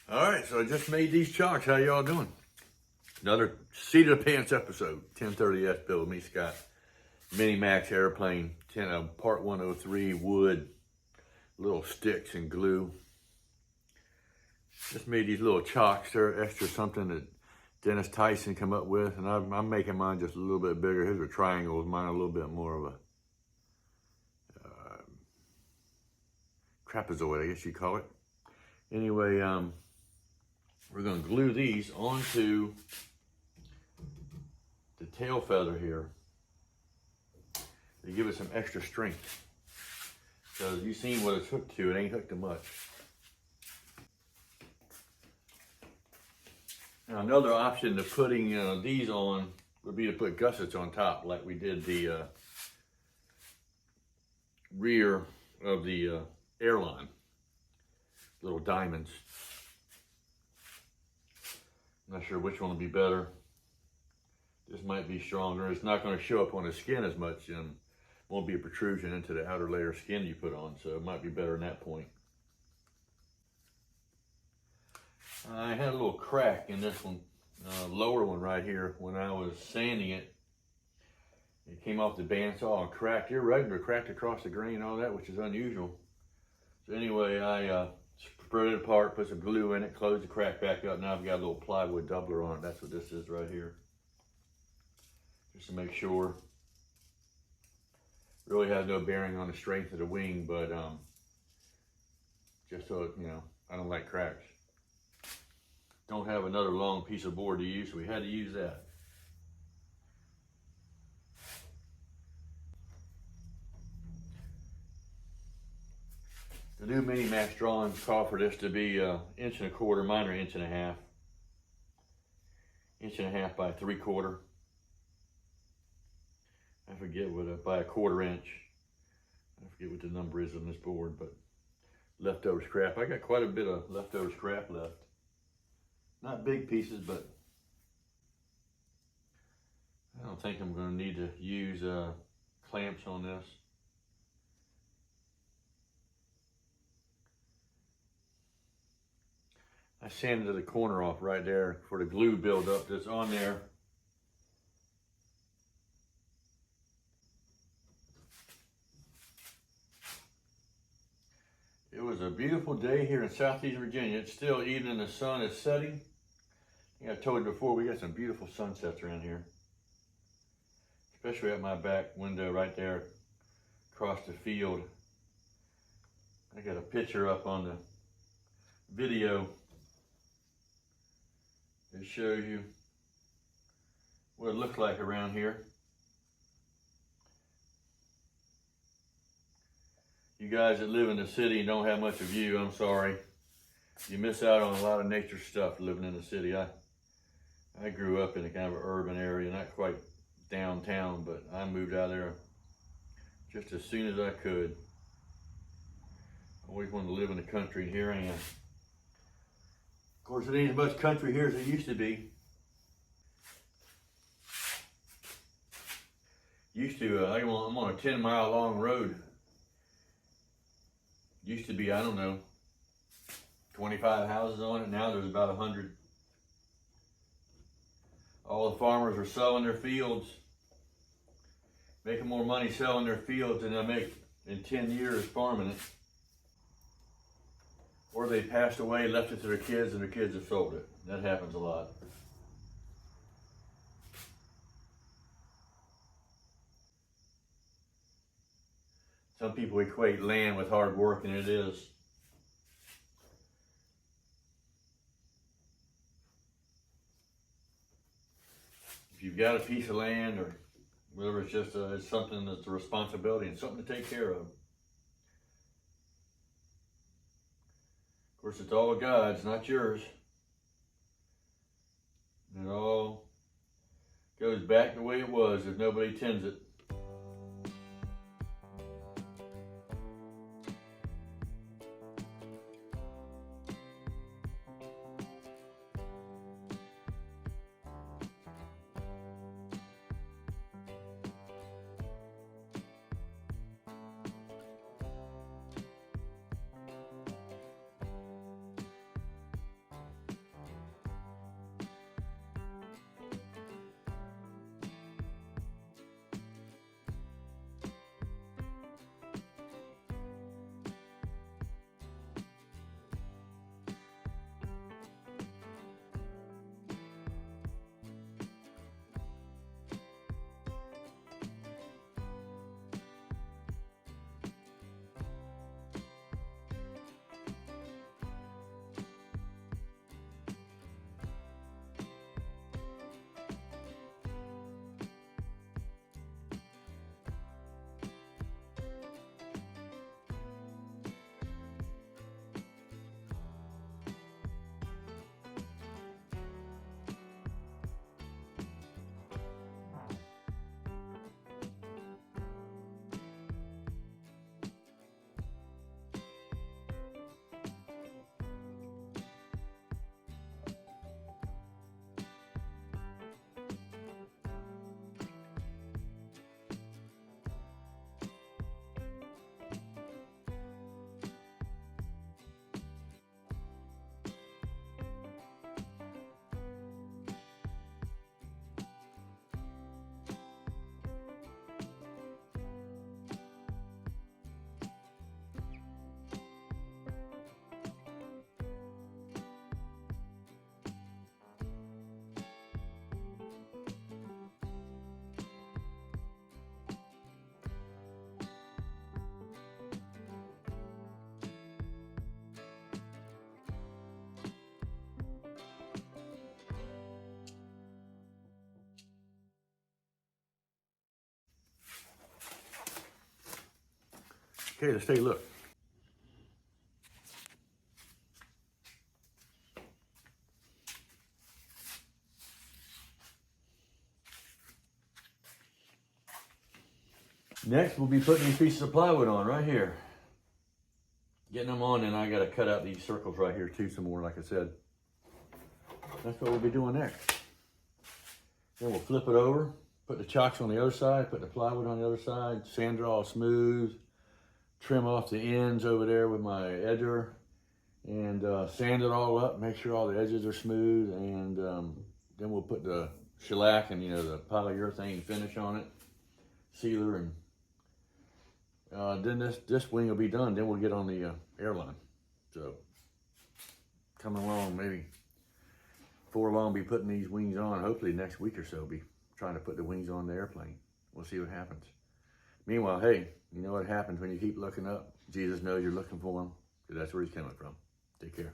All right, so I just made these chocks. How y'all doing? Another Seat of the Pants episode. 1030S build me Scott. MiniMax airplane. Part 103 wood. Little sticks and glue. Just made these little chocks. They're extra something that Dennis Tyson come up with, and I'm making mine just a little bit bigger. His are triangles. Mine a little bit more of a trapezoid, I guess you call it. Anyway, we're going to glue these onto the tail feather here to give it some extra strength. Because you've seen what it's hooked to, it ain't hooked to much. Now another option to putting these on would be to put gussets on top, like we did the rear of the airline. Little diamonds. I'm not sure which one will be better. This might be stronger. It's not going to show up on the skin as much and won't be a protrusion into the outer layer of skin you put on, so it might be better in that point. I had a little crack in this one, lower one right here. When I was sanding it, it came off the bandsaw and cracked. Irregular, cracked across the grain and all that, which is unusual. So anyway, I spread it apart, put some glue in it, closed the crack back up. Now I've got a little plywood doubler on it. That's what this is right here. Just to make sure. Really has no bearing on the strength of the wing, but just so I don't like cracks. Don't have another long piece of board to use, so we had to use that. The new MiniMax drawings call for this to be 1.25 inches. Mine are 1.5 inches. 1.5 inches by 3/4. I forget what by 1/4 inch. I forget what the number is on this board, but leftover scrap. I got quite a bit of leftover scrap left. Not big pieces, but I don't think I'm going to need to use clamps on this. I sanded the corner off right there for the glue buildup that's on there. It was a beautiful day here in Southeast Virginia. It's still evening, the sun is setting. I think I told you before, we got some beautiful sunsets around here. Especially at my back window right there across the field. I got a picture up on the video. It shows you what it looks like around here. You guys that live in the city and don't have much of view, I'm sorry. You miss out on a lot of nature stuff living in the city. I grew up in a kind of an urban area, not quite downtown, but I moved out there just as soon as I could. I always wanted to live in the country, and here I am. Of course, it ain't as much country here as it used to be. I'm on a 10-mile long road. Used to be, I don't know, 25 houses on it. Now there's about 100. All the farmers are selling their fields, making more money selling their fields than they make in 10 years farming it. Or they passed away, left it to their kids, and their kids have sold it. That happens a lot. Some people equate land with hard work, and it is. If you've got a piece of land or whatever, it's just it's something that's a responsibility and something to take care of. Of course, it's all God's, not yours. It all goes back the way it was if nobody tends it. Okay, let's take a look. Next, we'll be putting these pieces of plywood on right here. Getting them on, and I gotta cut out these circles right here too some more, like I said. That's what we'll be doing next. Then we'll flip it over, put the chocks on the other side, put the plywood on the other side, sand it all smooth, trim off the ends over there with my edger, and sand it all up, make sure all the edges are smooth, and then we'll put the shellac and, you know, the polyurethane finish on it, sealer, and then this wing will be done. Then we'll get on the airline. So coming along, maybe before long, be putting these wings on. Hopefully next week or so, be trying to put the wings on the airplane. We'll see what happens. Meanwhile, hey, you know what happens when you keep looking up? Jesus knows you're looking for him, because that's where he's coming from. Take care.